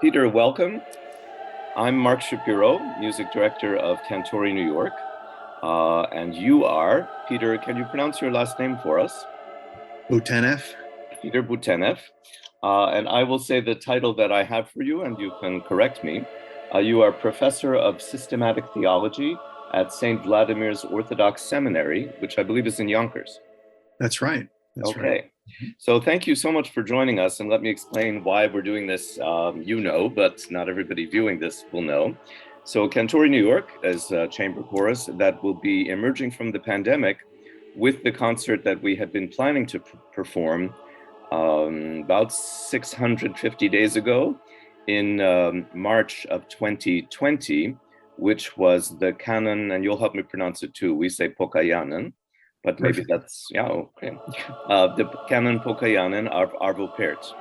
Peter, welcome. I'm Mark Shapiro, music director of Cantori, New York. And you are, Peter, can you pronounce your last name for us? Bouteneff. Peter Bouteneff. And I will say the title that I have for you, and you can correct me. You are Professor of Systematic Theology at St. Vladimir's Orthodox Seminary, which I believe is in Yonkers. That's right. That's okay. Right. So thank you so much for joining us, and let me explain why we're doing this. You know, but not everybody viewing this will know. So Cantori, New York, is a chamber chorus that will be emerging from the pandemic with the concert that we had been planning to perform about 650 days ago in March of 2020, which was the Canon, and you'll help me pronounce it too, we say Pokajanen, but maybe Perfect. that's, yeah, okay. The KANON POKAJANEN of Arvo Pärt.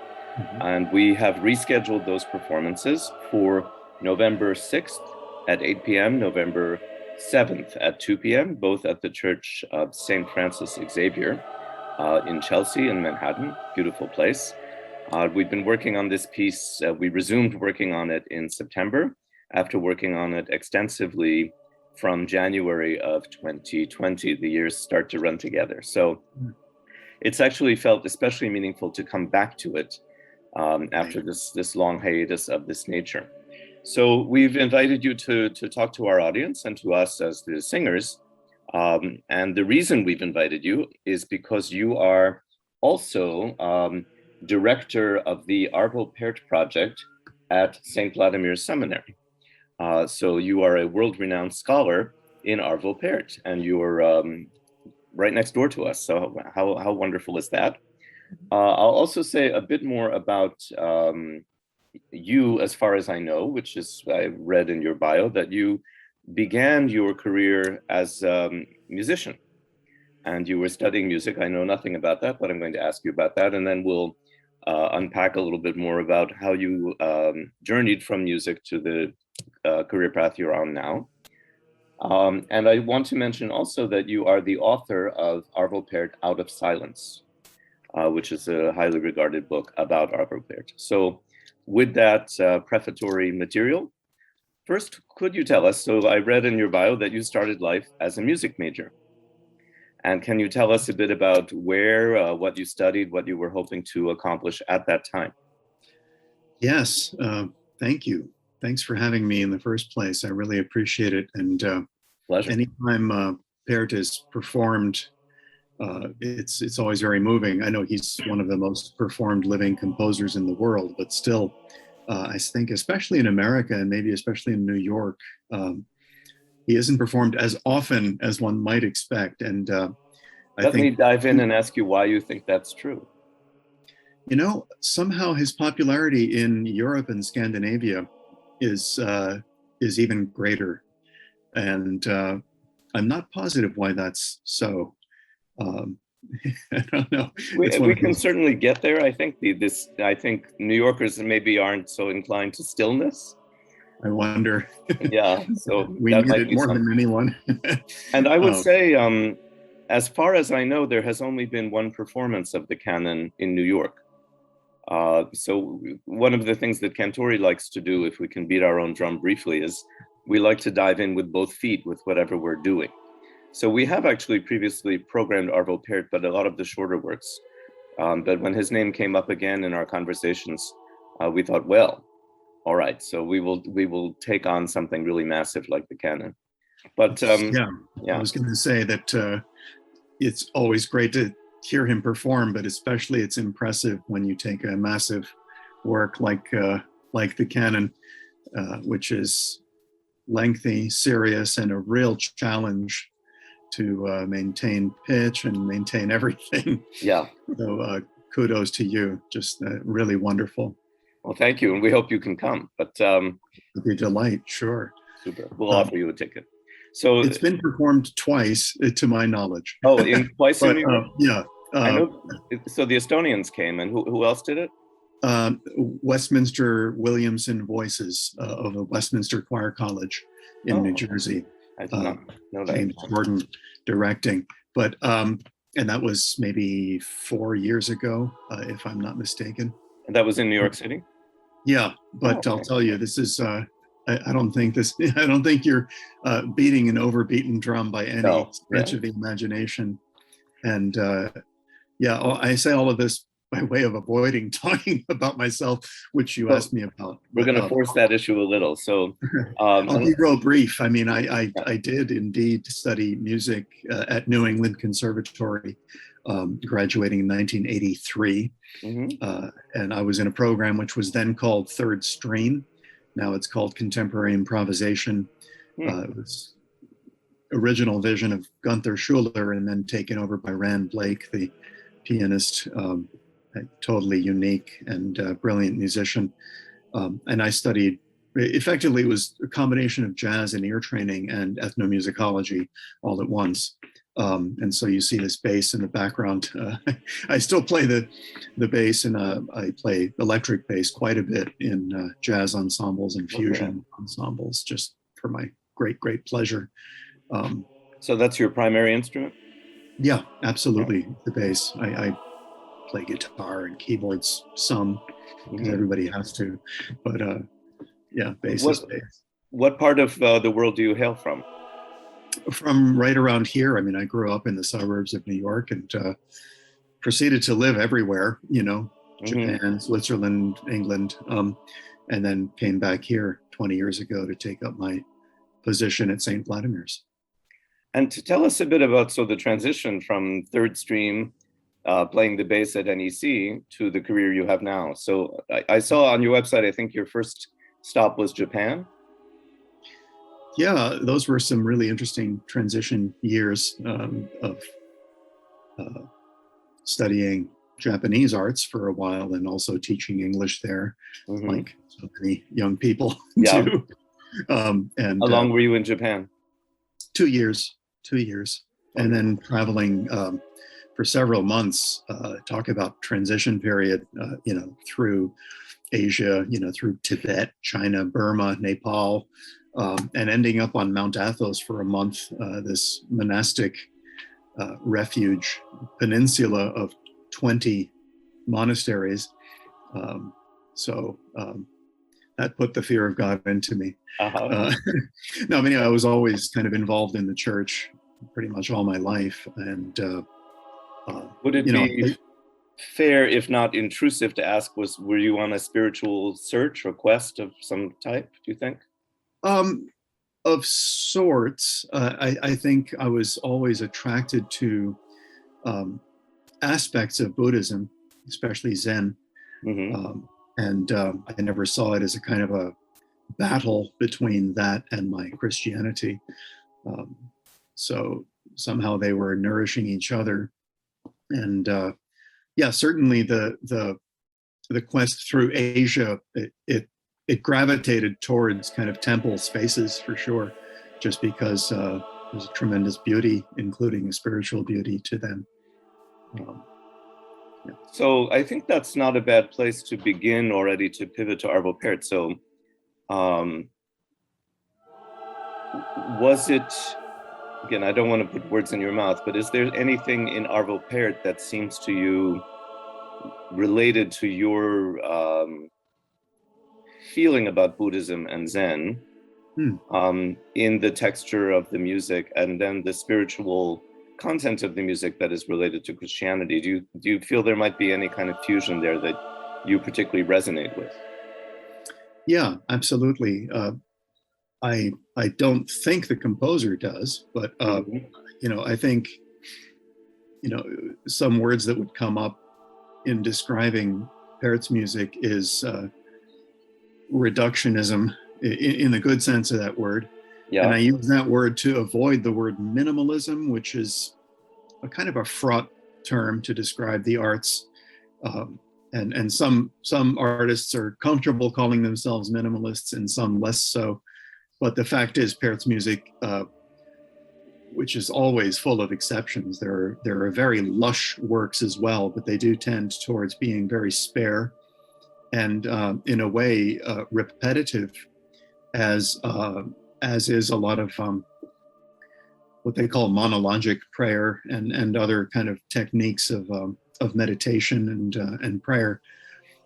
And we have rescheduled those performances for November 6th at 8 p.m., November 7th at 2 p.m., both at the Church of St. Francis Xavier in Chelsea in Manhattan, beautiful place. We've been working on this piece. We resumed working on it in September after working on it extensively from January of 2020. The years start to run together. So it's actually felt especially meaningful to come back to it after this long hiatus of this nature. So we've invited you to talk to our audience and to us as the singers. And the reason we've invited you is because you are also director of the Arvo Pärt Project at St. Vladimir Seminary. So you are a world-renowned scholar in Arvo Pärt, and you're right next door to us. So how wonderful is that? I'll also say a bit more about you, as far as I know, which is, I read in your bio, that you began your career as a musician and you were studying music. I know nothing about that, but I'm going to ask you about that. And then we'll unpack a little bit more about how you journeyed from music to the career path you're on now. And I want to mention also that you are the author of Arvo Pärt Out of Silence, which is a highly regarded book about Arvo Pärt. So with that prefatory material, first, could you tell us, so I read in your bio that you started life as a music major. And can you tell us a bit about where, what you studied, what you were hoping to accomplish at that time? Yes, thank you. Thanks for having me in the first place. I really appreciate it. And Pleasure. Anytime Pärt is performed, it's always very moving. I know he's one of the most performed living composers in the world, but still, I think especially in America and maybe especially in New York, he isn't performed as often as one might expect. And Let me dive in and ask you why you think that's true. You know, somehow his popularity in Europe and Scandinavia is even greater, and I'm not positive why that's so. I don't know. We can certainly get there. I think I think New Yorkers maybe aren't so inclined to stillness. I wonder. Yeah, so we need it more than anyone. And I would say, as far as I know, there has only been one performance of the canon in New York. So one of the things that Cantori likes to do, if we can beat our own drum briefly, is we like to dive in with both feet with whatever we're doing. So we have actually previously programmed Arvo Pärt, but a lot of the shorter works. But when his name came up again in our conversations, we thought, well, all right, so we will take on something really massive like the canon. But yeah, I was going to say that it's always great to hear him perform, but especially it's impressive when you take a massive work like the canon, which is lengthy, serious, and a real challenge to maintain pitch and maintain everything. Yeah. So kudos to you. Just really wonderful. Well, thank you, and we hope you can come. But it'd be a delight, sure. Super. We'll offer you a ticket. So it's been performed twice, to my knowledge. Oh, twice in New York? Yeah. I know. So the Estonians came, and who else did it? Westminster Williamson Voices of the Westminster Choir College in New Jersey. I did not know that. James Gordon directing, but and that was maybe 4 years ago, if I'm not mistaken. And that was in New York City? Yeah, Oh, but I'll okay. tell you, this is I don't think this. I don't think you're beating an overbeaten drum by any No, stretch yeah. of the imagination. And yeah, I say all of this by way of avoiding talking about myself, which you So asked me about. we're But going to force that issue a little. So, I'll be and- real brief. I mean, yeah. I did indeed study music at New England Conservatory, graduating in 1983. Mhm. And I was in a program which was then called Third Stream. Now it's called Contemporary Improvisation. Hmm. It was original vision of Gunther Schuller and then taken over by Rand Blake, the pianist, a totally unique and brilliant musician. And I studied, effectively, it was a combination of jazz and ear training and ethnomusicology all at once. And so you see this bass in the background. I still play the bass, and I play electric bass quite a bit in jazz ensembles and Okay. fusion ensembles, just for my great pleasure. Um, So that's your primary instrument? yeah, Oh. absolutely, the bass. I play guitar and keyboards some because Mhm. everybody has to, but yeah, bass is What bass. what part of the world do you hail from? From right around here. I mean, I grew up in the suburbs of New York and proceeded to live everywhere, you know, Hmm. Japan, Switzerland, England, and then came back here 20 years ago to take up my position at St. Vladimir's. And to tell us a bit about the transition from third stream, playing the bass at NEC, to the career you have now. So I saw on your website, I think your first stop was Japan. Yeah, those were some really interesting transition years of uh, studying Japanese arts for a while and also teaching English there, Hmm. like so many young people Yeah. do. And How long were you in Japan? 2 years, 2 years, and Wonderful. then traveling for several months. Talk about transition period, you know, through Asia, you know, through Tibet, China, Burma, Nepal, and ending up on Mount Athos for a month, this monastic refuge peninsula of 20 monasteries. Um, so that put the fear of God into me. Uh-huh. Uh, no, I mean, I was always kind of involved in the church pretty much all my life. And, Would it you know, be fair, if not intrusive, to ask, were you on a spiritual search or quest of some type, do you think? um, of sorts, I think I was always attracted to um, aspects of Buddhism, especially Zen. Hmm. Um, and I never saw it as a kind of a battle between that and my Christianity. Um, so somehow they were nourishing each other. And yeah, certainly the quest through Asia, it gravitated towards kind of temple spaces for sure, just because there's a tremendous beauty, including a spiritual beauty to them. Um, yeah. So I think that's not a bad place to begin already, to pivot to Arvo Pärt. So um, was it, again, I don't want to put words in your mouth, but is there anything in Arvo Pärt that seems to you related to your feeling about Buddhism and Zen, Hmm. in the texture of the music and then the spiritual content of the music that is related to Christianity? Do you feel there might be any kind of fusion there that you particularly resonate with? Yeah, absolutely. I don't think the composer does, but Mhm. you know, I think, you know, some words that would come up in describing Parrot's music is reductionism in the good sense of that word. And I Yeah. use that word to avoid the word minimalism, which is a kind of a fraught term to describe the arts. And some artists are comfortable calling themselves minimalists and some less so. But the fact is, Parrot's music, which is always full of exceptions, there are very lush works as well, but they do tend towards being very spare and in a way repetitive, as is a lot of what they call monologic prayer and other kind of techniques of meditation and prayer.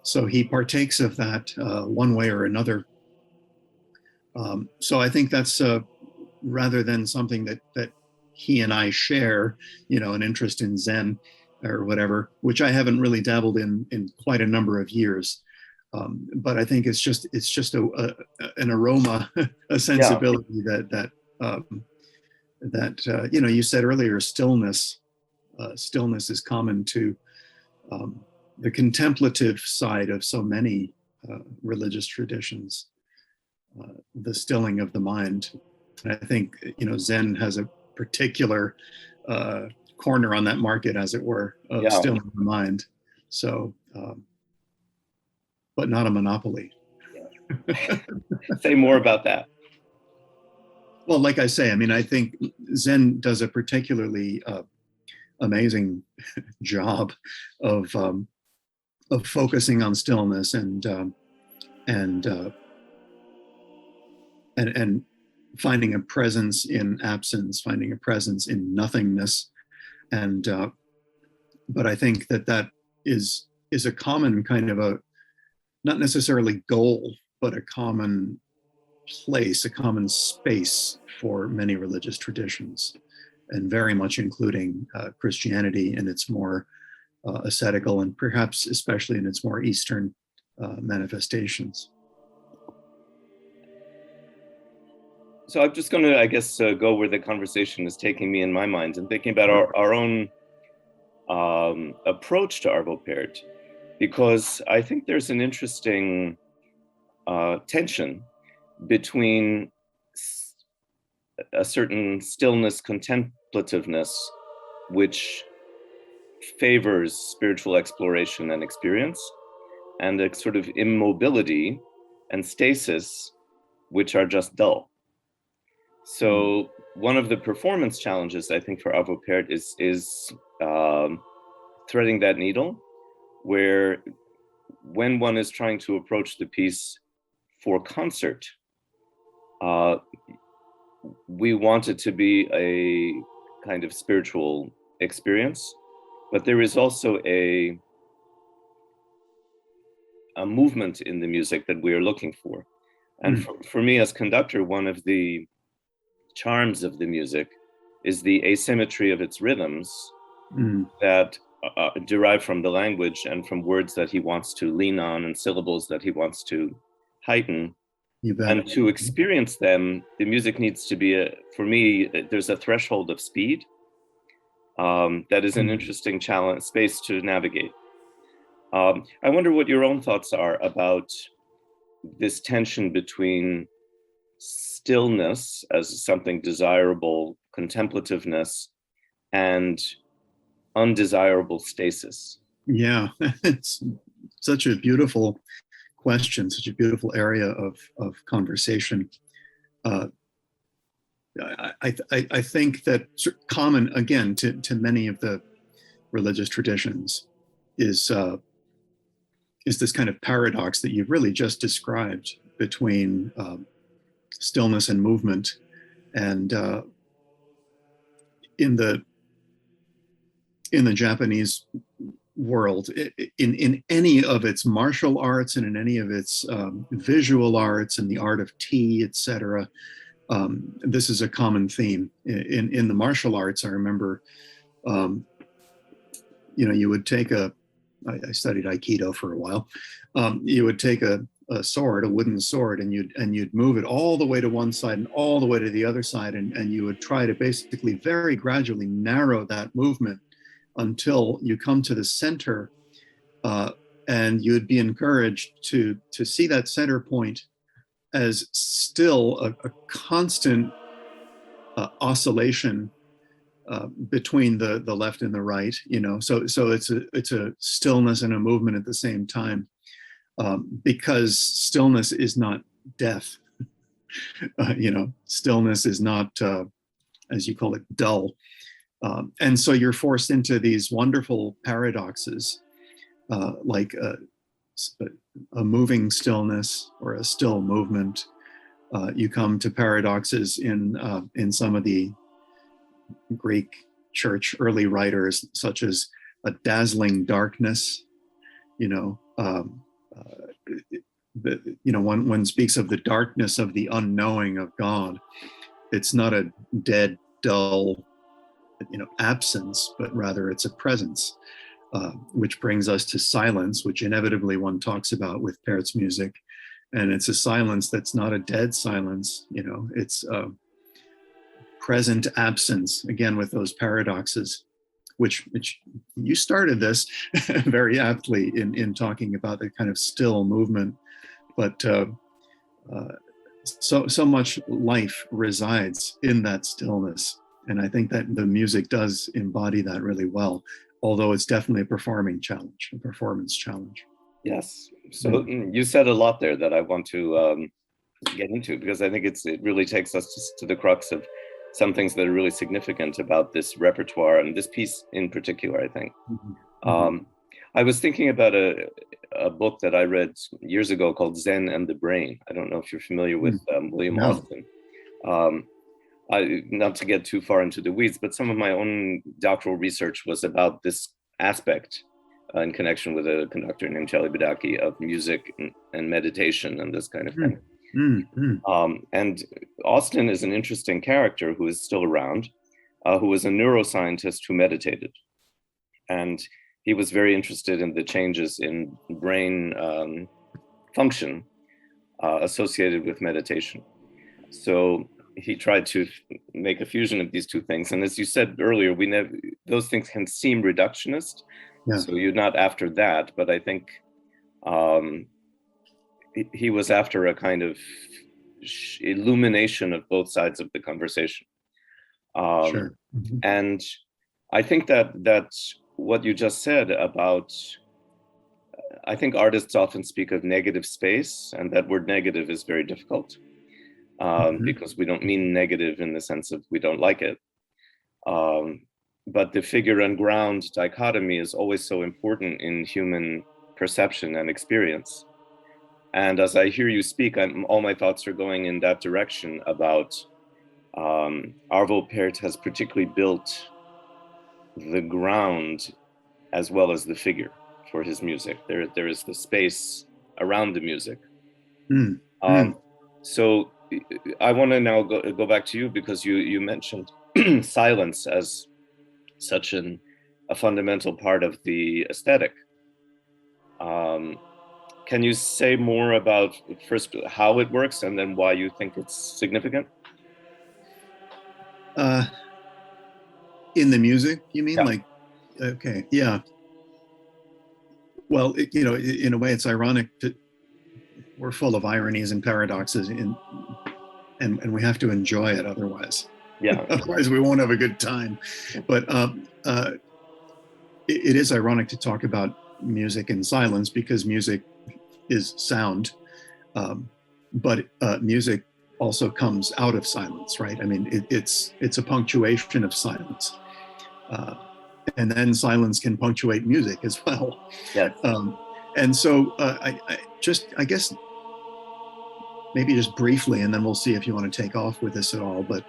So he partakes of that one way or another. So I think that's rather than something that he and I share, an interest in Zen or whatever, which I haven't really dabbled in quite a number of years. But I think it's just an aroma, a Yeah. sensibility that you said earlier, stillness. Stillness is common to the contemplative side of so many religious traditions. The stilling of the mind. And I think Zen has a particular corner on that market, as it were, of Yeah. stilling the mind. So, but not a monopoly. Say more about that. Well, like I say, I mean, I think Zen does a particularly amazing job of focusing on stillness and finding a presence in absence, finding a presence in nothingness, and but I think that is a common kind of a, not necessarily goal, but a common place, a common space for many religious traditions, and very much including Christianity in its more ascetical and perhaps especially in its more Eastern manifestations. So I'm just going to, I guess, go where the conversation is taking me in my mind and thinking about our own approach to Arvo Pärt, because I think there's an interesting tension between a certain stillness, contemplativeness, which favors spiritual exploration and experience, and a sort of immobility and stasis, which are just dull. So one of the performance challenges, I think, for Arvo Pärt is threading that needle, where when one is trying to approach the piece for concert, we want it to be a kind of spiritual experience, but there is also a movement in the music that we are looking for. And for me as conductor, one of the charms of the music is the asymmetry of its rhythms that derive from the language and from words that he wants to lean on and syllables that he wants to heighten. And to experience them, the music needs to be, for me, there's a threshold of speed that is an interesting challenge, space to navigate. I wonder what your own thoughts are about this tension between stillness as something desirable, contemplativeness, and undesirable stasis. Yeah, it's such a beautiful question, such a beautiful area of conversation. I think that common, again, to many of the religious traditions is this kind of paradox that you've really just described between stillness and movement. And in the Japanese world, in any of its martial arts and in any of its visual arts and the art of tea, etc., this is a common theme. In the martial arts, I remember, you would take I studied Aikido for a while. You would take a sword, a wooden sword, and you'd move it all the way to one side and all the way to the other side, and you would try to basically very gradually narrow that movement until you come to the center, and you'd be encouraged to see that center point as still a constant oscillation between the left and the right, so it's a stillness and a movement at the same time, because stillness is not death. Stillness is not, as you call it, dull. And so you're forced into these wonderful paradoxes, like a moving stillness or a still movement. You come to paradoxes in some of the Greek church early writers, such as a dazzling darkness, one speaks of the darkness of the unknowing of God. It's not a dead, dull, absence, but rather it's a presence, which brings us to silence, which inevitably one talks about with Pärt's music. And it's a silence that's not a dead silence, it's a present absence, again, with those paradoxes, which you started this very aptly in talking about the kind of still movement. But so much life resides in that stillness. And I think that the music does embody that really well, although it's definitely a performance challenge. Yes. So you said a lot there that I want to get into, because I think it really takes us to the crux of some things that are really significant about this repertoire and this piece in particular, I think. Mm-hmm. I was thinking about a book that I read years ago called Zen and the Brain. I don't know if you're familiar with William Austin. Not to get too far into the weeds, but some of my own doctoral research was about this aspect in connection with a conductor named Charlie Badaki of music and meditation and this kind of thing. And Austin is an interesting character who is still around, who was a neuroscientist who meditated. And he was very interested in the changes in brain function associated with meditation. So he tried to make a fusion of these two things. And as you said earlier, those things can seem reductionist. Yeah. So you're not after that, but I think he was after a kind of illumination of both sides of the conversation. Sure. Mm-hmm. And I think that what you just said about, I think artists often speak of negative space, and that word negative is very difficult because we don't mean negative in the sense of we don't like it. But the figure and ground dichotomy is always so important in human perception and experience. And as I hear you speak, all my thoughts are going in that direction about Arvo Pärt has particularly built the ground as well as the figure for his music. There is the space around the music. So I want to now go back to you, because you mentioned silence as such a fundamental part of the aesthetic. Can you say more about first how it works and then why you think it's significant? In the music, you mean? Yeah. Like, okay, yeah. Well, in a way, it's ironic that we're full of ironies and paradoxes, and we have to enjoy it. Otherwise, otherwise we won't have a good time. But it is ironic to talk about music in silence, because music is sound, but music also comes out of silence, right? I mean, it's a punctuation of silence. And then silence can punctuate music as well. Yes. And so I guess maybe just briefly, and then we'll see if you want to take off with this at all, but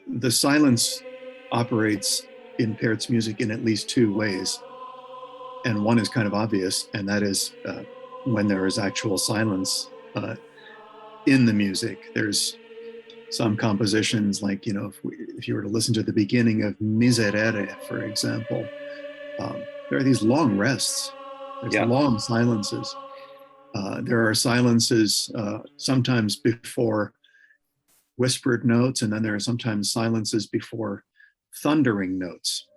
the silence operates in Pärt's music in at least two ways. And one is kind of obvious, and that is when there is actual silence in the music. There's some compositions, like, if you were to listen to the beginning of Miserere, for example, there are these long rests. There's long silences. There are silences sometimes before whispered notes, and then there are sometimes silences before thundering notes.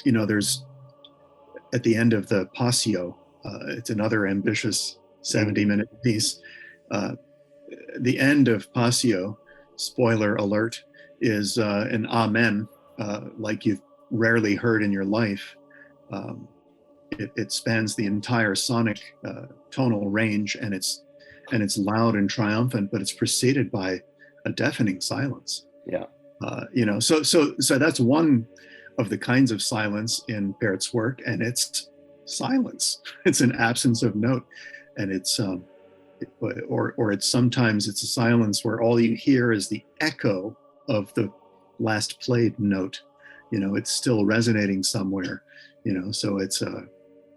There's at the end of the Passio, it's another ambitious 70-minute piece. The end of Passio, spoiler alert, is an amen, like you've rarely heard in your life. It spans the entire sonic tonal range, and it's loud and triumphant, but it's preceded by a deafening silence. Yeah. So that's one of the kinds of silence in Pärt's work, and it's silence. It's an absence of note, and it's sometimes it's a silence where all you hear is the echo of the last played note. It's still resonating somewhere. So it's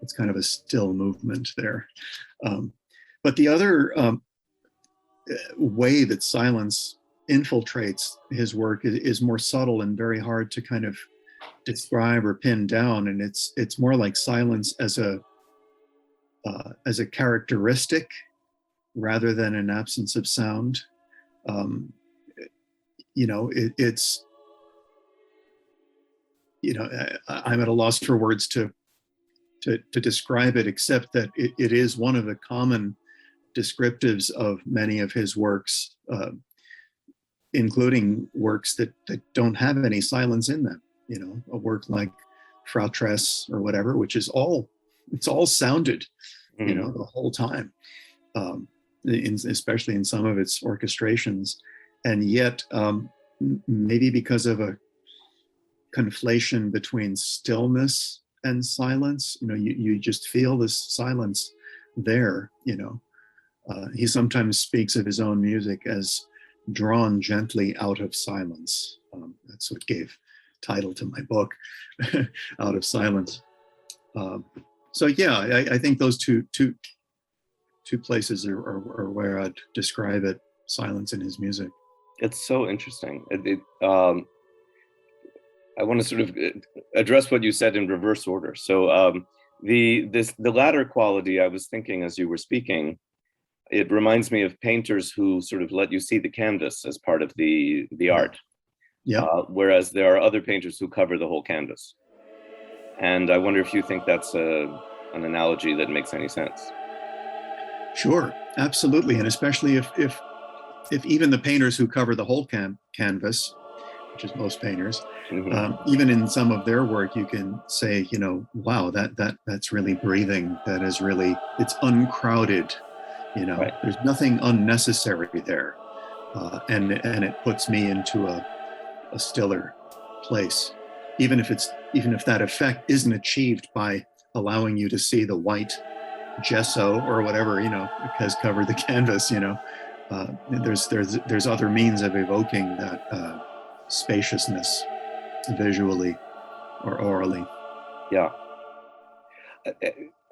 it's kind of a still movement there. But the other way that silence infiltrates his work is more subtle and very hard to kind of describe or pin down, and it's more like silence as a characteristic rather than an absence of sound. It's I'm at a loss for words to describe it, except that it is one of the common descriptives of many of his works, including works that don't have any silence in them. A work like Frau Tress or whatever, which is all sounded, the whole time, especially in some of its orchestrations. And yet, maybe because of a conflation between stillness and silence, you just feel this silence there. He sometimes speaks of his own music as drawn gently out of silence. That's what gave title to my book, Out of Silence. So yeah, I think those two places are where I'd describe it, silence in his music. It's so interesting. I want to sort of address what you said in reverse order. So the latter quality, I was thinking as you were speaking, it reminds me of painters who sort of let you see the canvas as part of the art. Yeah. Whereas there are other painters who cover the whole canvas. And I wonder if you think that's an analogy that makes any sense. Sure, absolutely. And especially if even the painters who cover the whole canvas, which is most painters, even in some of their work, you can say, wow, that's really breathing. That is really, it's uncrowded. Right. There's nothing unnecessary there. And it puts me into a stiller place, even if that effect isn't achieved by allowing you to see the white gesso or whatever has covered the canvas. There's other means of evoking that spaciousness visually or orally. Yeah.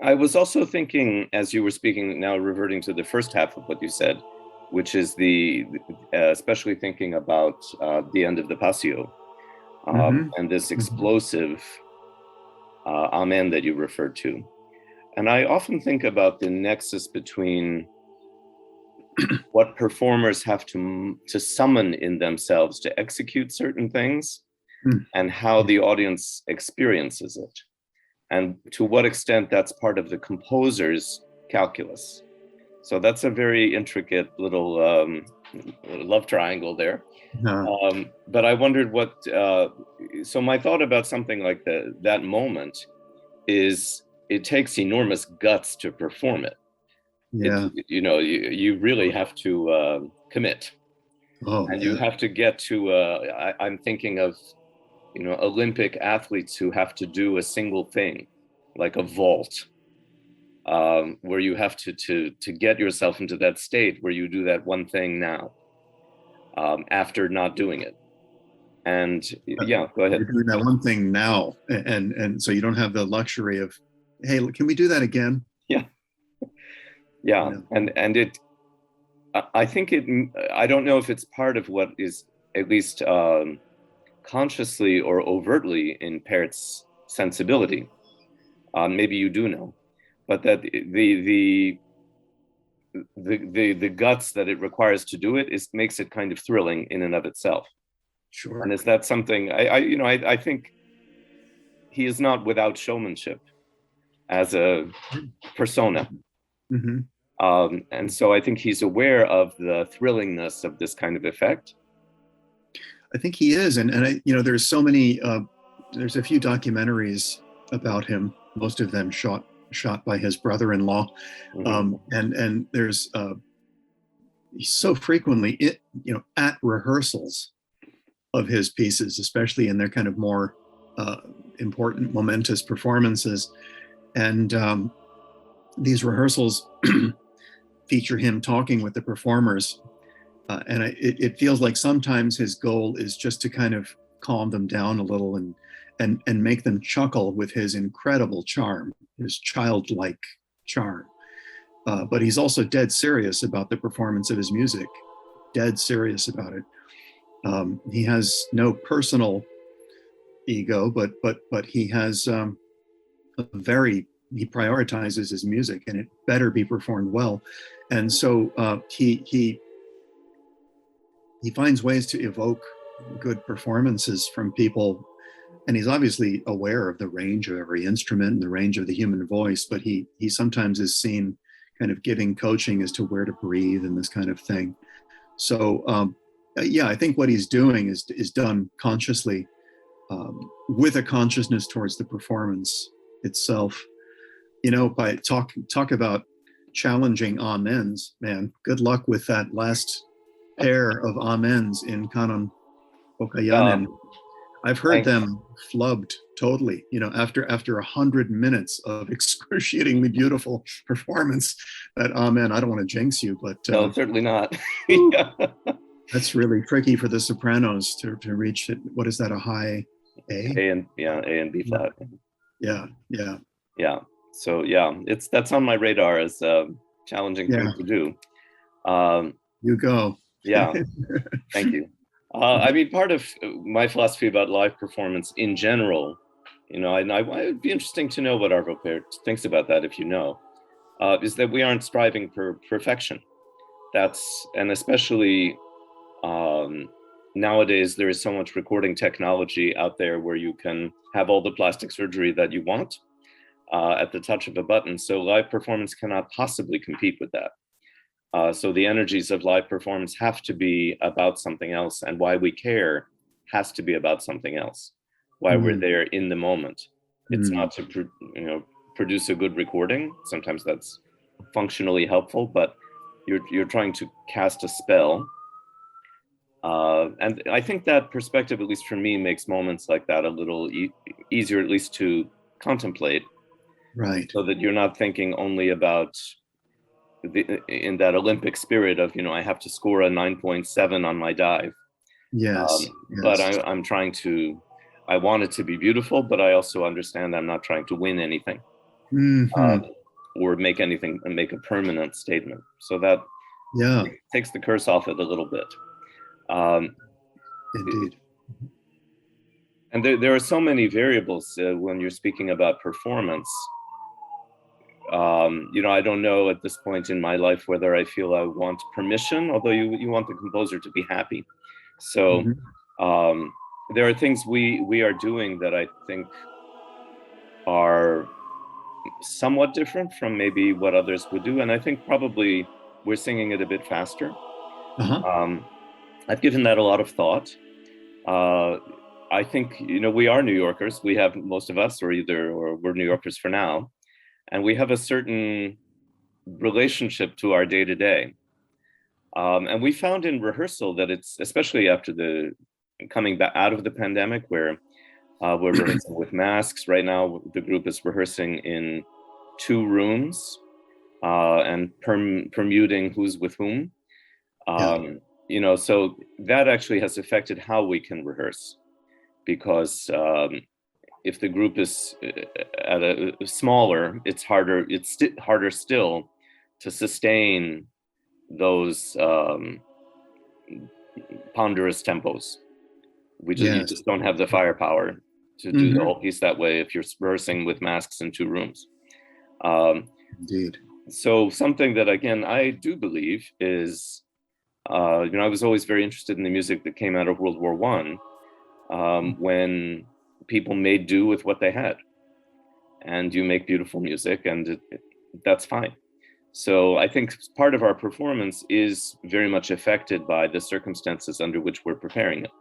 I was also thinking, as you were speaking, now reverting to the first half of what you said, which is especially thinking about the end of the Passio, and this explosive amen that you referred to. And I often think about the nexus between what performers have to summon in themselves to execute certain things and how the audience experiences it, and to what extent that's part of the composer's calculus. So that's a very intricate little love triangle there. But I wondered so my thought about something like that moment is it takes enormous guts to perform it. Yeah. You really have to commit. And you have to get to, I'm thinking of, Olympic athletes who have to do a single thing, like a vault, where you have to get yourself into that state where you do that one thing now, after not doing it. And yeah, go ahead. You're doing that one thing now, and so you don't have the luxury of, hey, can we do that again? Yeah. And it, I think I don't know if it's part of what is at least consciously or overtly in Pärt's sensibility. Maybe you do know, but that the guts that it requires to do it makes it kind of thrilling in and of itself. Sure. And is that something I think he is not without showmanship as a persona. And so I think he's aware of the thrillingness of this kind of effect. I think he is, and there's so many. There's a few documentaries about him. Most of them shot by his brother-in-law, and there's so frequently at rehearsals of his pieces, especially in their kind of more important, momentous performances, and these rehearsals feature him talking with the performers. And it feels like sometimes his goal is just to kind of calm them down a little and make them chuckle with his incredible charm. his childlike charm. But he's also dead serious about the performance of his music, dead serious about it. He has no personal ego, but he has he prioritizes his music, and it better be performed well. And so he finds ways to evoke good performances from people. And he's obviously aware of the range of every instrument and the range of the human voice, but he sometimes is seen kind of giving coaching as to where to breathe and this kind of thing. So yeah, I think what he's doing is done consciously, with a consciousness towards the performance itself. By talk about challenging amens, man, good luck with that last pair of amens in Kanon Pokajanen. I've heard them flubbed totally, after 100 minutes of excruciatingly beautiful performance. That amen, I don't want to jinx you, but no, certainly not. Yeah. That's really tricky for the sopranos to reach it. What is that, a high A? A and B flat. Yeah. So yeah, that's on my radar as a challenging thing to do. You go. Yeah, thank you. I mean, part of my philosophy about live performance in general, and it would be interesting to know what Arvo Pärt thinks about that, if you know, is that we aren't striving for perfection. And especially nowadays, there is so much recording technology out there where you can have all the plastic surgery that you want at the touch of a button. So live performance cannot possibly compete with that. So the energies of live performance have to be about something else, and why we care has to be about something else. Why we're there in the moment. It's not to produce a good recording. Sometimes that's functionally helpful, but you're trying to cast a spell. And I think that perspective, at least for me, makes moments like that a little easier, at least to contemplate. Right. So that you're not thinking only about in that Olympic spirit of, I have to score a 9.7 on my dive. Yes. But I'm trying to, I want it to be beautiful, but I also understand I'm not trying to win anything or make a permanent statement. So that takes the curse off it a little bit. Indeed. And there are so many variables when you're speaking about performance. I don't know at this point in my life whether I feel I want permission, although you want the composer to be happy. So there are things we are doing that I think are somewhat different from maybe what others would do. And I think probably we're singing it a bit faster. I've given that a lot of thought. I think, we are New Yorkers. We have, most of us, or we're New Yorkers for now. And we have a certain relationship to our day-to-day. And we found in rehearsal that it's, especially after the coming back out of the pandemic, where we're rehearsing with masks. Right now, the group is rehearsing in 2 rooms and permuting who's with whom. So that actually has affected how we can rehearse, because if the group is at a smaller, it's harder still to sustain those ponderous tempos. You just don't have the firepower to do the whole piece that way if you're rehearsing with masks in 2 rooms. Indeed. So something that, again, I do believe is, I was always very interested in the music that came out of World War I, when people made do with what they had, and you make beautiful music, and that's fine. So I think part of our performance is very much affected by the circumstances under which we're preparing it.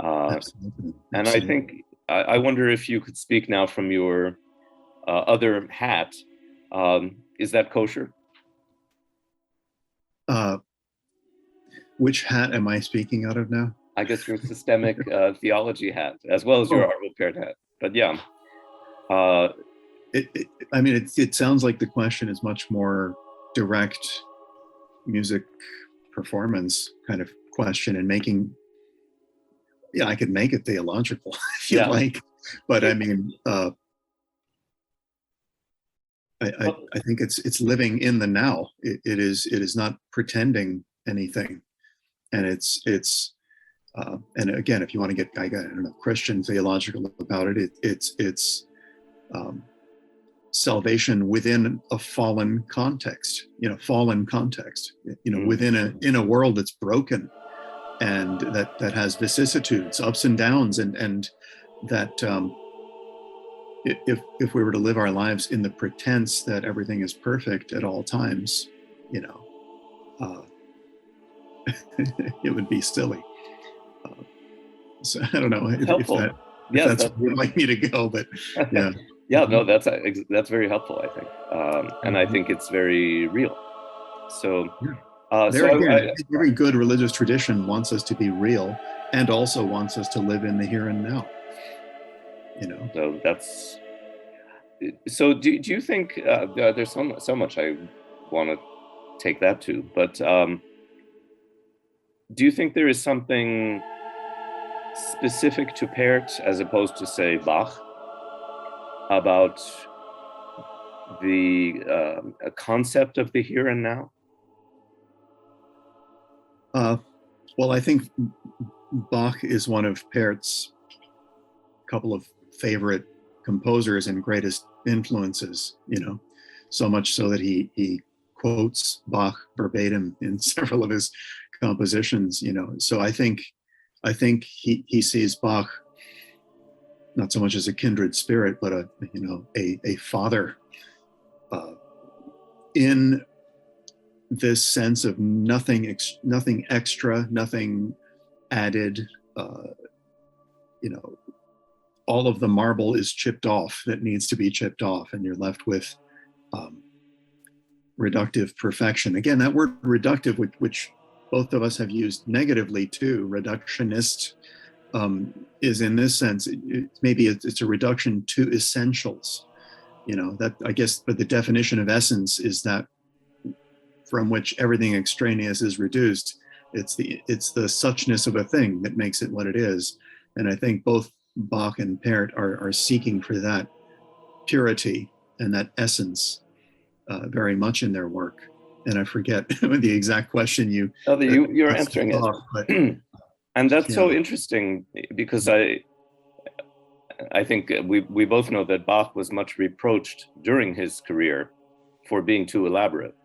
Absolutely. And I think, I wonder if you could speak now from your other hat. Is that kosher? Which hat am I speaking out of now? I guess your systemic theology hat, as well as your Arvo Pärt hat. But yeah. It sounds like the question is much more direct music performance kind of question, and making, I could make it theological if you like, but I think it's living in the now. It is not pretending anything, and and again, if you want to get I don't know, Christian theological about it, it's salvation within a fallen context, within a world that's broken and that has vicissitudes, ups and downs, and that if we were to live our lives in the pretense that everything is perfect at all times, it would be silly. So I don't know if that's where you'd like me to go, but yeah. Yeah, no, that's very helpful, I think, and I think it's very real. So, every good religious tradition wants us to be real, and also wants us to live in the here and now. So that's. So do you think there's so much I want to take that to, but do you think there is something specific to Pärt as opposed to, say, Bach about the concept of the here and now? Well, I think Bach is one of Pärt's couple of favorite composers and greatest influences, so much so that he quotes Bach verbatim in several of his compositions, so I think he sees Bach not so much as a kindred spirit, but a father in this sense of nothing extra, nothing added. All of the marble is chipped off that needs to be chipped off, and you're left with reductive perfection. Again, that word reductive, which both of us have used negatively too, reductionist, is in this sense, maybe it's a reduction to essentials. That, I guess, but the definition of essence is that from which everything extraneous is reduced. It's the suchness of a thing that makes it what it is. And I think both Bach and Pärt are seeking for that purity and that essence very much in their work. And I forget the exact question you're answering it. But, and that's so interesting, because I think we both know that Bach was much reproached during his career for being too elaborate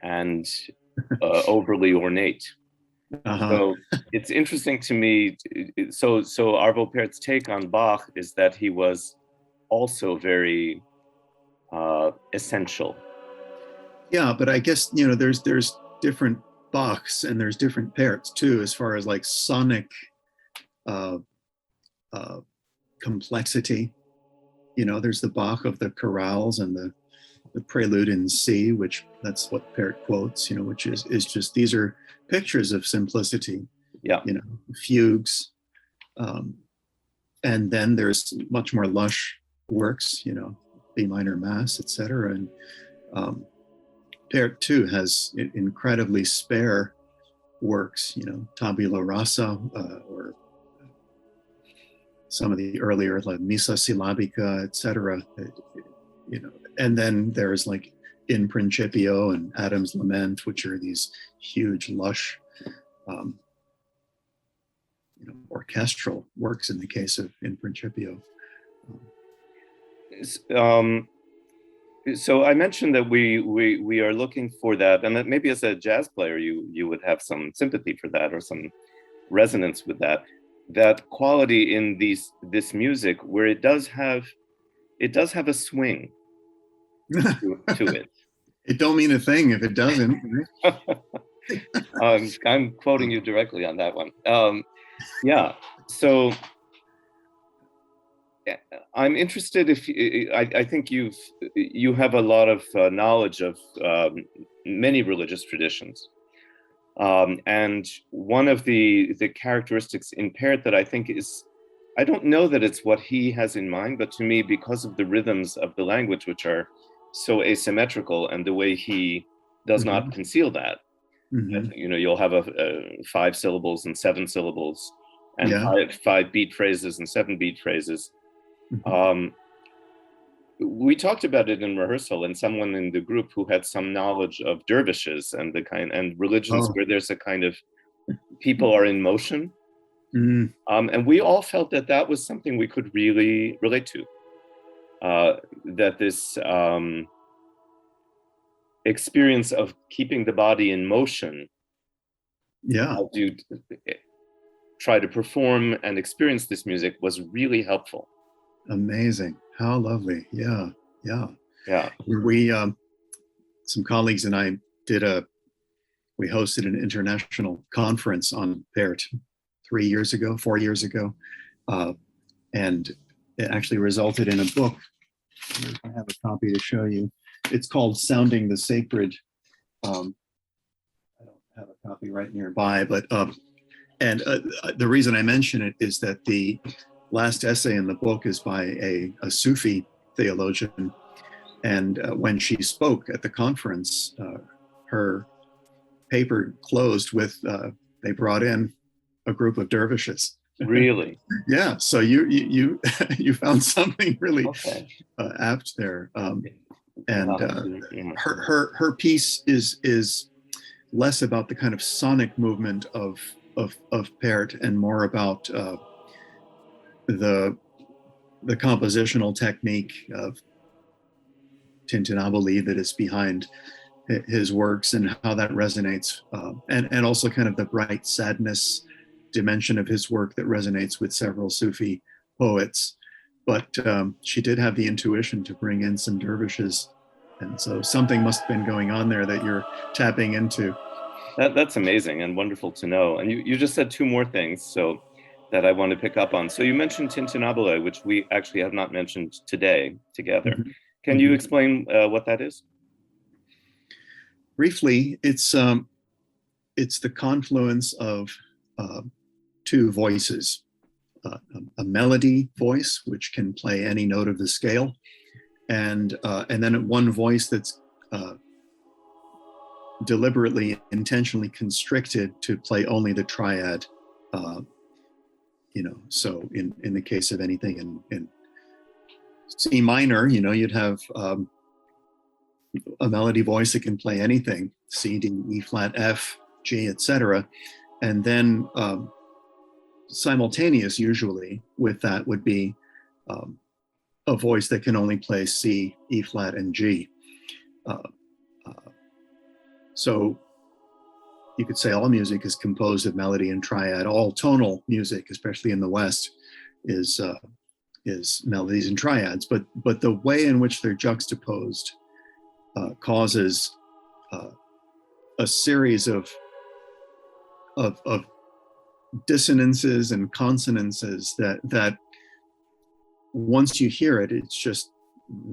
and overly ornate. So it's interesting to me. So Arvo Pärt's take on Bach is that he was also very essential. Yeah, but I guess there's different Bachs and there's different Pärts too, as far as like sonic complexity. There's the Bach of the chorales and the prelude in C, which that's what Pärt quotes, which is just, these are pictures of simplicity. Yeah. Fugues. And then there's much more lush works, B minor mass, etc. And Pärt too has incredibly spare works, Tabula Rasa, or some of the earlier like Missa Syllabica, etc. And then there's like In Principio and Adam's Lament, which are these huge, lush, orchestral works in the case of In Principio. So I mentioned that we are looking for that, and that maybe as a jazz player you would have some sympathy for that or some resonance with that quality in this music, where it does have a swing to it. It don't mean a thing if it doesn't. I'm quoting you directly on that one. Yeah. So I'm interested if I think you have a lot of knowledge of many religious traditions, and one of the characteristics in Pärt that I think is, I don't know that it's what he has in mind, but to me, because of the rhythms of the language, which are so asymmetrical, and the way he does not conceal that, you'll have a 5 syllables and 7 syllables, and 5 beat phrases and 7 beat phrases. we talked about it in rehearsal, and someone in the group who had some knowledge of dervishes and religions where there's a kind of people are in motion. And we all felt that that was something we could really relate to. That this experience of keeping the body in motion, as you try to perform and experience this music, was really helpful. Amazing. How lovely. Yeah. We, some colleagues and I we hosted an international conference on Pärt 4 years ago. And it actually resulted in a book. I have a copy to show you. It's called Sounding the Sacred. I don't have a copy right nearby, but the reason I mention it is that the last essay in the book is by a Sufi theologian. And when she spoke at the conference, her paper closed with, they brought in a group of dervishes. Really? Yeah. So you found something really apt there. Her piece is less about the kind of sonic movement of Pärt and more about the compositional technique of tintinnabuli that is behind his works and how that resonates, and also kind of the bright sadness dimension of his work that resonates with several Sufi poets. But she did have the intuition to bring in some dervishes, and so something must have been going on there that you're tapping into. That's amazing and wonderful to know. And you just said two more things that I want to pick up on. So you mentioned tintinnabuli, which we actually have not mentioned today together. Mm-hmm. Can you explain what that is? Briefly, it's the confluence of two voices, a melody voice, which can play any note of the scale, and then one voice that's deliberately, intentionally constricted to play only the triad. So in the case of anything in C minor, you'd have a melody voice that can play anything, C, D, E flat, F, G, etc. And then simultaneous usually with that would be a voice that can only play C, E flat, and G. So you could say all music is composed of melody and triad. All tonal music, especially in the West, is melodies and triads. But the way in which they're juxtaposed causes a series of dissonances and consonances that once you hear it, it's just,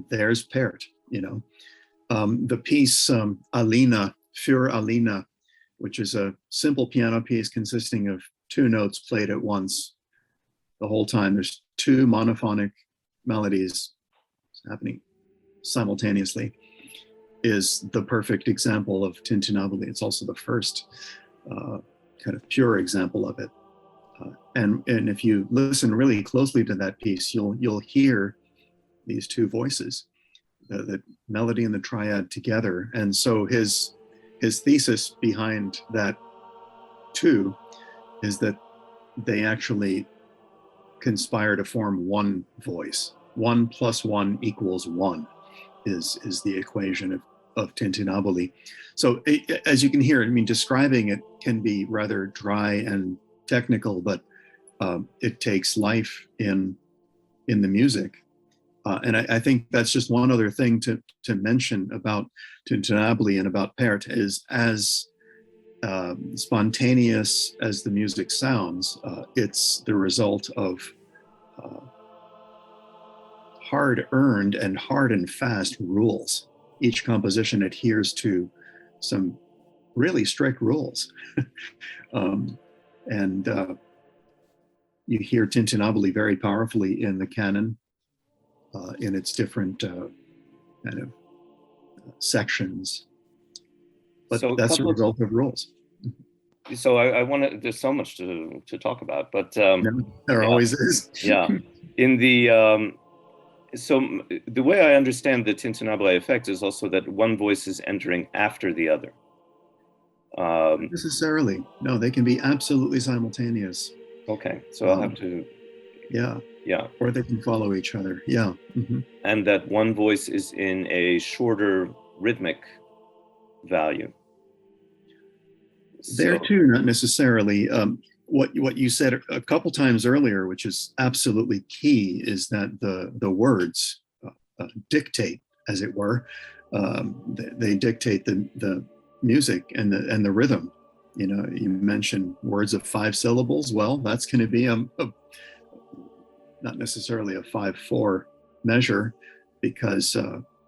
there's Pärt, The piece Alina, Für Alina, which is a simple piano piece consisting of two notes played at once the whole time. There's two monophonic melodies happening simultaneously, is the perfect example of tintinnabuli. It's also the first kind of pure example of it. And if you listen really closely to that piece, you'll hear these two voices, the melody and the triad together. And so his thesis behind that too is that they actually conspire to form one voice. 1 + 1 = 1 is the equation of tintinnabuli. So as you can hear, describing it can be rather dry and technical, but it takes life in the music. And I think that's just one other thing to mention about tintinnabuli and about Pärt, is as spontaneous as the music sounds, it's the result of hard-earned and hard and fast rules. Each composition adheres to some really strict rules. And you hear tintinnabuli very powerfully in the canon, in its different kind of sections. But so that's a result of rules. So I want to, there's so much to talk about, but there always is. Yeah. In the So the way I understand the tintinnabulai effect is also that one voice is entering after the other. Not necessarily. No, they can be absolutely simultaneous. Okay, so I'll have to. Yeah. Yeah. Or they can follow each other. Yeah. Mm-hmm. And that one voice is in a shorter rhythmic value. There too, not necessarily. What you said a couple times earlier, which is absolutely key, is that the words dictate, as it were. They dictate the music and the rhythm. You know, you mentioned words of 5 syllables. Well, that's going to be not necessarily a 5/4 measure, because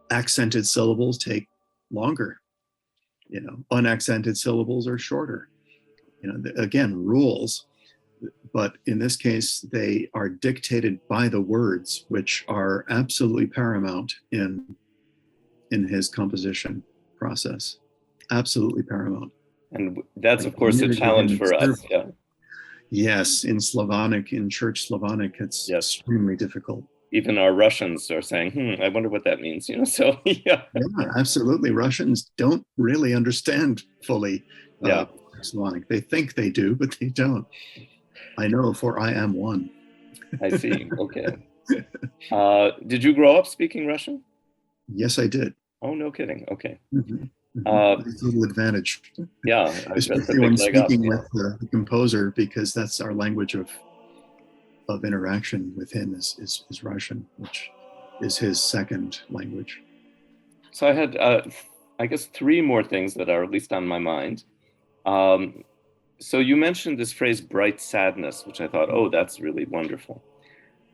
accented syllables take longer. You know, unaccented syllables are shorter. You know, again, rules, but in this case, they are dictated by the words, which are absolutely paramount in his composition process. Absolutely paramount. And that's, of course, a challenge for us. Yeah. Yes, in Slavonic, in Church Slavonic, it's extremely difficult. Even our Russians are saying, I wonder what that means, you know, so yeah. Yeah, absolutely. Russians don't really understand fully Slavonic. They think they do, but they don't. I know, for I am one. I see, okay. Did you grow up speaking Russian? Yes, I did. Oh, no kidding, okay. Mm-hmm. It's a little advantage. Yeah, especially when speaking with the composer, because that's our language of interaction with him is Russian, which is his second language. So I had, I guess, 3 more things that are at least on my mind. So you mentioned this phrase "bright sadness," which I thought, oh, that's really wonderful.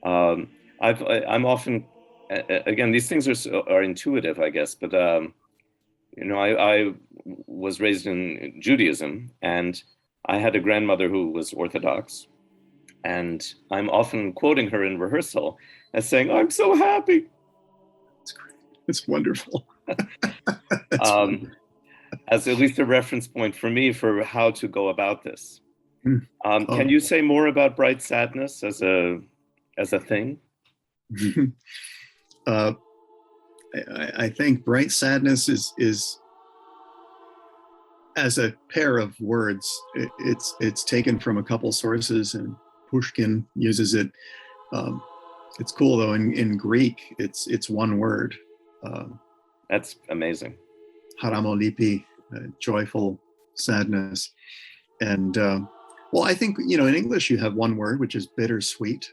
I'm often, again, these things are intuitive, I guess, but you know, I was raised in Judaism, and I had a grandmother who was Orthodox, and I'm often quoting her in rehearsal as saying, "I'm so happy." It's great. It's wonderful. As at least a reference point for me for how to go about this. Can you say more about bright sadness as a thing? I think bright sadness is as a pair of words. It's taken from a couple sources, and Pushkin uses it. It's cool though. In Greek, it's one word. That's amazing. Haramolipi, joyful sadness, and well, I think, you know, in English you have one word, which is bittersweet,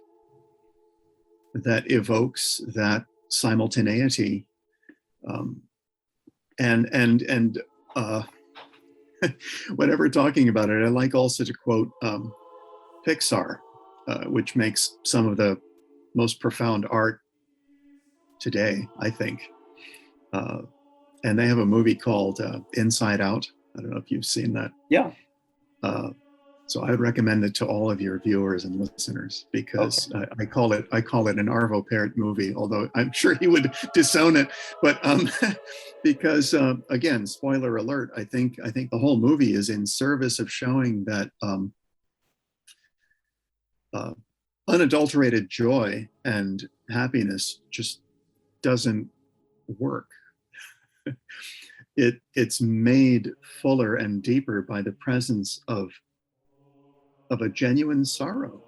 that evokes that simultaneity, and whenever talking about it, I like also to quote Pixar, which makes some of the most profound art today, I think. And they have a movie called Inside Out. I don't know if you've seen that. Yeah. So I would recommend it to all of your viewers and listeners, because I call it an Arvo Pärt movie, although I'm sure he would disown it. But because again, spoiler alert, I think the whole movie is in service of showing that unadulterated joy and happiness just doesn't work. It's made fuller and deeper by the presence of a genuine sorrow,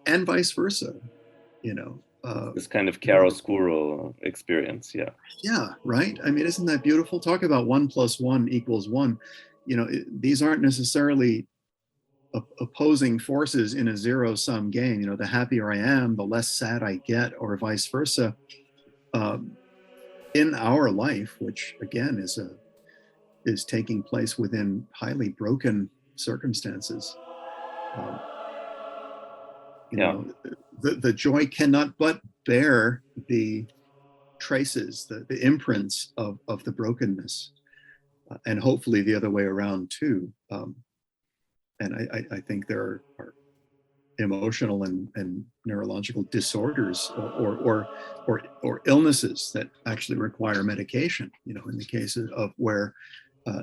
and vice versa, you know. This kind of chiaroscuro experience, yeah. Yeah, right. I mean, isn't that beautiful? Talk about 1 + 1 = 1. You know, these aren't necessarily opposing forces in a zero-sum game. You know, the happier I am, the less sad I get, or vice versa. In our life, which again is taking place within highly broken circumstances, you know, the joy cannot but bear the traces, the imprints of the brokenness, and hopefully the other way around too. And I think there are emotional and neurological disorders or illnesses that actually require medication, you know, in the case of where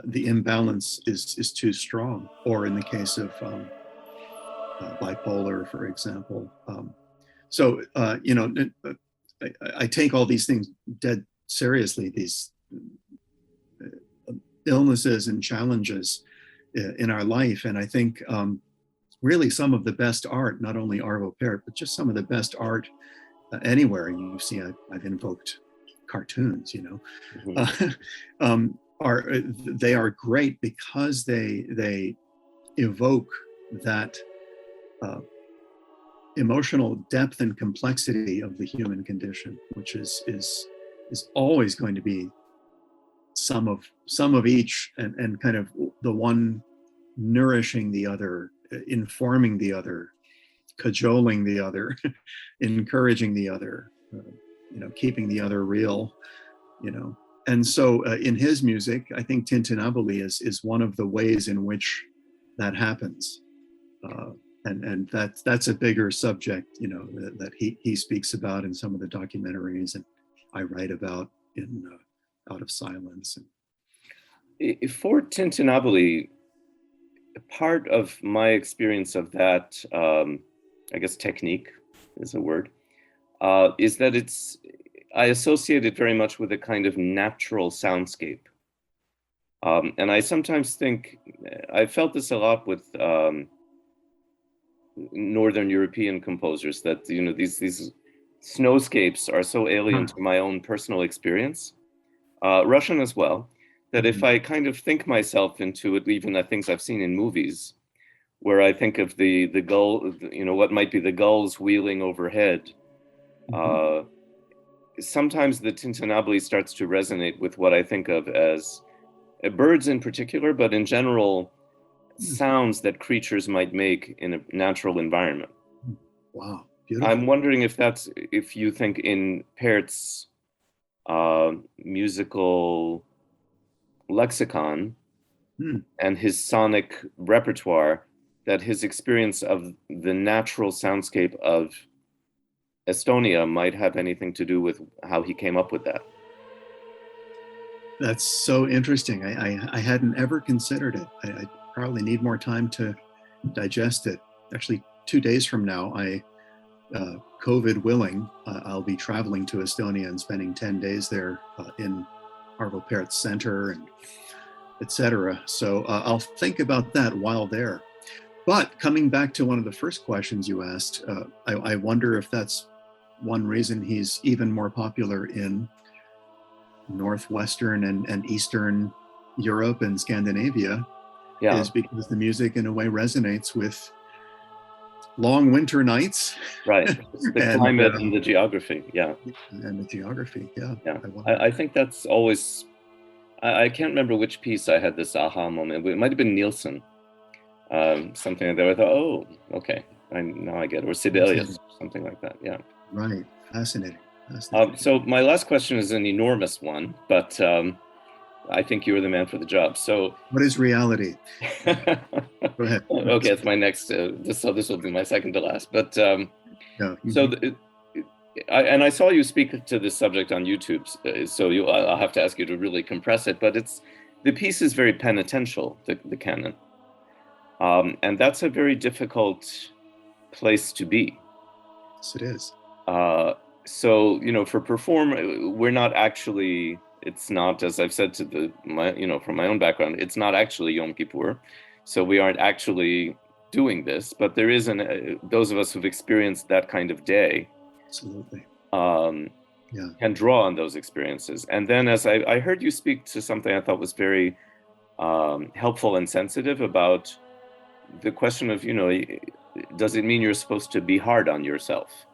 the imbalance is too strong, or in the case of bipolar, for example. So, you know, I take all these things dead seriously, these illnesses and challenges in our life. And I think really some of the best art, not only Arvo Pärt, but just some of the best art anywhere. You see, I've invoked cartoons, you know, they are great because they evoke that emotional depth and complexity of the human condition, which is always going to be some of each, and kind of the one nourishing the other, informing the other, cajoling the other, encouraging the other, you know, keeping the other real, you know. And so in his music, I think Tintinnabuli is one of the ways in which that happens. And that's a bigger subject, you know, that he speaks about in some of the documentaries, and I write about in Out of Silence. For Tintinnabuli, part of my experience of that, I guess technique is a word, is that I associate it very much with a kind of natural soundscape. And I sometimes think, I felt this a lot with Northern European composers, that, you know, these snowscapes are so alien to my own personal experience, Russian as well, that if I kind of think myself into it, even the things I've seen in movies, where I think of the gull, you know, what might be the gulls wheeling overhead, sometimes the Tintinnabuli starts to resonate with what I think of as birds in particular, but in general, sounds that creatures might make in a natural environment. Wow, beautiful. I'm wondering if you think in Pärt's musical lexicon and his sonic repertoire, that his experience of the natural soundscape of Estonia might have anything to do with how he came up with that. That's so interesting. I hadn't ever considered it. I probably need more time to digest it. Actually, 2 days from now, COVID willing, I'll be traveling to Estonia and spending 10 days there in Arvo Pärt Center and etc. So I'll think about that while there. But coming back to one of the first questions you asked, I wonder if that's one reason he's even more popular in Northwestern and Eastern Europe and Scandinavia, is because the music in a way resonates with long winter nights. Right, the climate and the geography, And the geography, I think that's always, I can't remember which piece I had this aha moment. It might have been Nielsen, something like that. I thought, oh, okay, now I get it. Or Sibelius, something like that, Right, fascinating. So my last question is an enormous one, but I think you're the man for the job. So what is reality? Go ahead. Okay, it's my next, this will be my second to last. But so I saw you speak to this subject on YouTube, so I'll have to ask you to really compress it, but the piece is very penitential, the canon. And that's a very difficult place to be. Yes, it is. So, you know, for we're not actually, it's not, as I've said to from my own background, it's not actually Yom Kippur. So we aren't actually doing this, but there is those of us who've experienced that kind of day, absolutely, can draw on those experiences. And then as I heard you speak to something I thought was very helpful and sensitive about the question of, you know, does it mean you're supposed to be hard on yourself?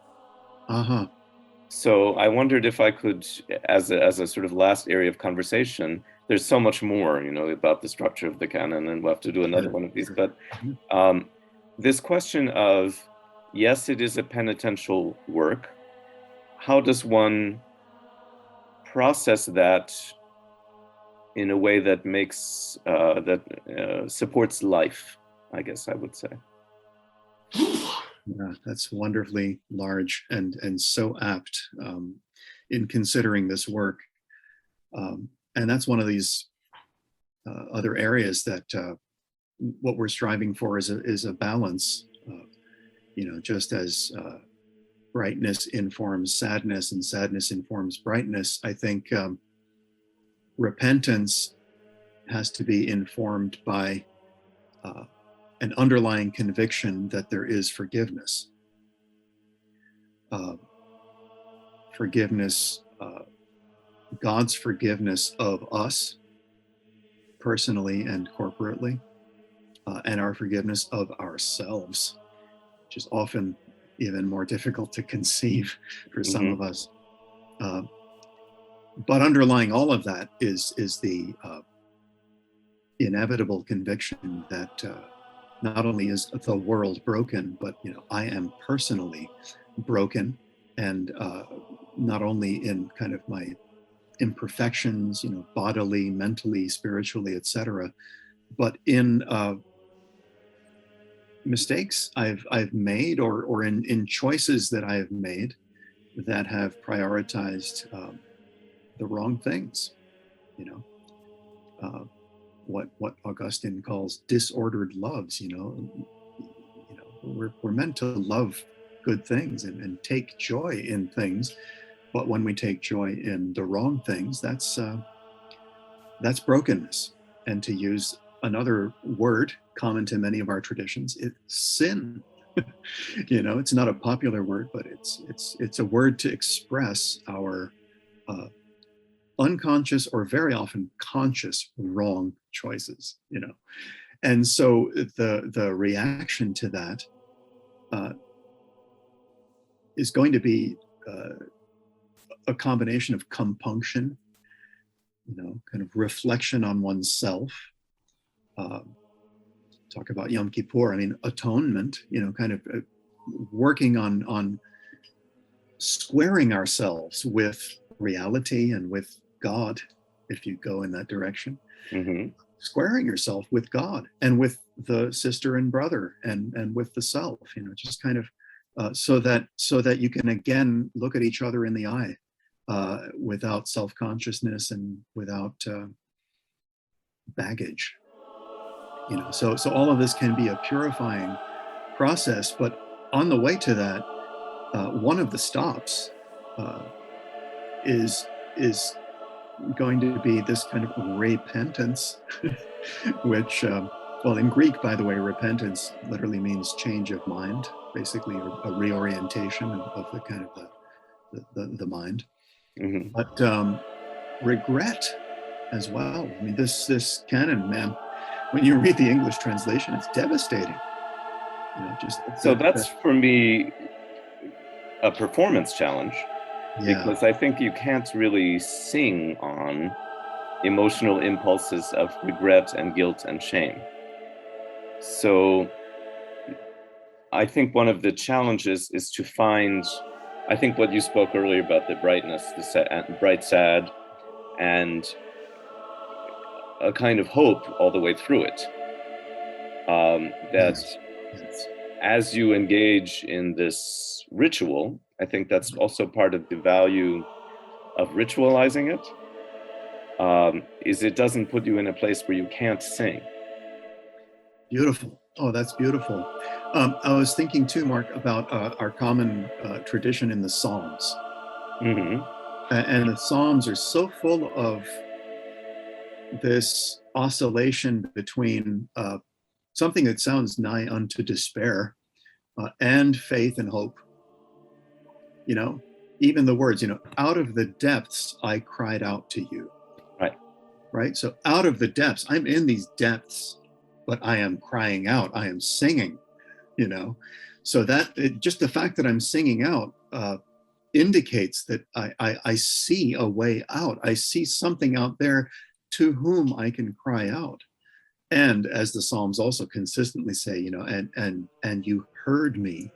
So I wondered if I could, as a sort of last area of conversation, there's so much more, you know, about the structure of the canon, and we'll have to do another one of these. But this question of, yes, it is a penitential work. How does one process that in a way that makes, supports life, I guess I would say. Yeah, that's wonderfully large and so apt in considering this work. And that's one of these other areas that what we're striving for is a balance. You know, just as brightness informs sadness and sadness informs brightness. I think repentance has to be informed by an underlying conviction that there is forgiveness. Forgiveness, God's forgiveness of us personally and corporately, and our forgiveness of ourselves, which is often even more difficult to conceive for some of us. But underlying all of that is the inevitable conviction that not only is the world broken, but I am personally broken, and not only in kind of my imperfections, bodily, mentally, spiritually, etc., but in mistakes I've made, or in choices that I have made that have prioritized the wrong things. What Augustine calls disordered loves. We're meant to love good things and take joy in things, but when we take joy in the wrong things, that's brokenness. And to use another word common to many of our traditions, it's sin. It's not a popular word, but it's a word to express our unconscious, or very often conscious, wrong choices. And so the reaction to that is going to be a combination of compunction, kind of reflection on oneself. Talk about Yom Kippur. I mean, atonement. Kind of working on squaring ourselves with reality and with God, if you go in that direction. Squaring yourself with God and with the sister and brother and with the self. Just kind of so that you can again look at each other in the eye without self-consciousness and without baggage. So all of this can be a purifying process, but on the way to that, one of the stops is going to be this kind of repentance, which, well, in Greek, by the way, repentance literally means change of mind, basically a reorientation of the kind of the mind. But regret as well. I mean, this canon, man, when you read the English translation, it's devastating. So that's for me a performance challenge, because I think you can't really sing on emotional impulses of regret and guilt and shame. So I think one of the challenges is to find, I think what you spoke earlier about the brightness, the bright sad, and a kind of hope all the way through it. That as you engage in this ritual, I think that's also part of the value of ritualizing it, is it doesn't put you in a place where you can't sing. Beautiful. Oh, that's beautiful. I was thinking too, Mark, about our common tradition in the Psalms. And the Psalms are so full of this oscillation between something that sounds nigh unto despair and faith and hope. Even the words, out of the depths I cried out to you. Right. So out of the depths, I'm in these depths, but I am crying out, I am singing, so that just the fact that I'm singing out indicates that I see a way out. I see something out there to whom I can cry out. And as the Psalms also consistently say, and you heard me,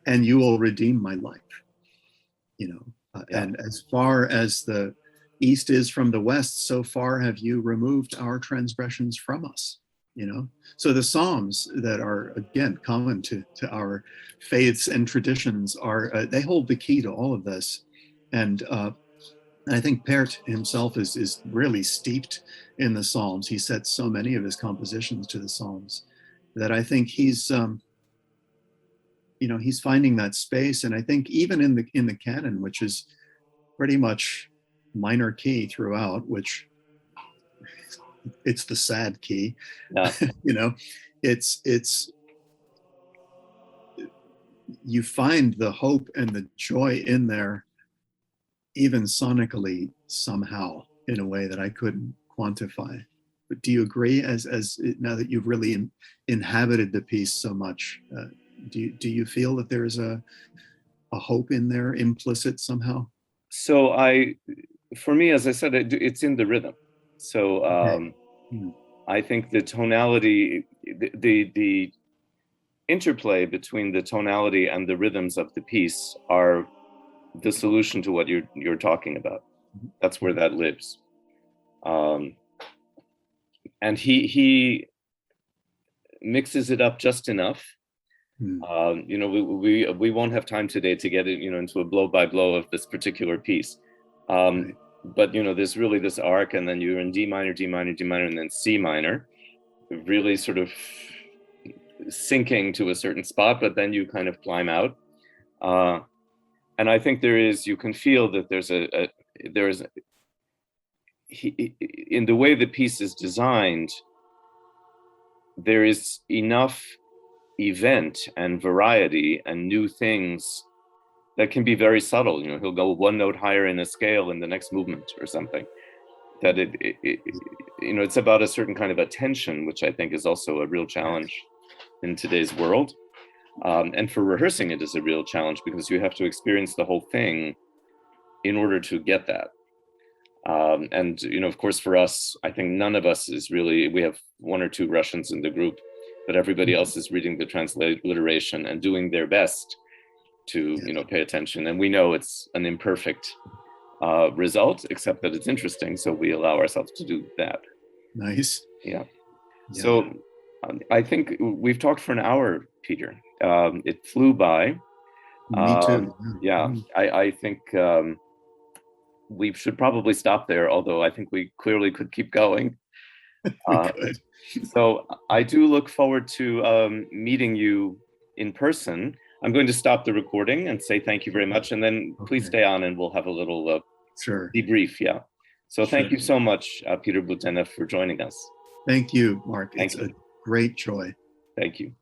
and you will redeem my life. And as far as the east is from the west, so far have you removed our transgressions from us. So the Psalms that are, again, common to our faiths and traditions they hold the key to all of this. And I think Pärt himself is really steeped in the Psalms. He sets so many of his compositions to the Psalms that I think he's he's finding that space. And I think even in the canon, which is pretty much minor key throughout, which it's the sad key, Yeah. it's you find the hope and the joy in there, even sonically somehow, in a way that I couldn't quantify. But do you agree, as now that you've really inhabited the piece so much, do you feel that there's a hope in there implicit somehow? So for me, as I said, it's in the rhythm. So I think the tonality, the interplay between the tonality and the rhythms of the piece are the solution to what you're talking about. That's where that lives. And he mixes it up just enough. We won't have time today to get it, into a blow by blow of this particular piece. But there's really this arc, and then you're in D minor, D minor, D minor, and then C minor, really sort of sinking to a certain spot, but then you kind of climb out. And I think you can feel that in the way the piece is designed, there is enough event and variety and new things that can be very subtle. He'll go one note higher in a scale in the next movement or something. That it's about a certain kind of attention, which I think is also a real challenge in today's world. And for rehearsing, it is a real challenge because you have to experience the whole thing in order to get that. And of course, for us, I think none of us is really, we have one or two Russians in the group, but everybody else is reading the transliteration and doing their best to, pay attention. And we know it's an imperfect result, except that it's interesting. So we allow ourselves to do that. Nice. Yeah. So I think we've talked for an hour, Peter. It flew by. Me too. Yeah. I think we should probably stop there, although I think we clearly could keep going. Good. So I do look forward to meeting you in person. I'm going to stop the recording and say thank you very much, and then please stay on and we'll have a little debrief. Yeah. So thank you so much, Peter Bouteneff, for joining us. Thank you, Mark. It's a great joy. Thank you.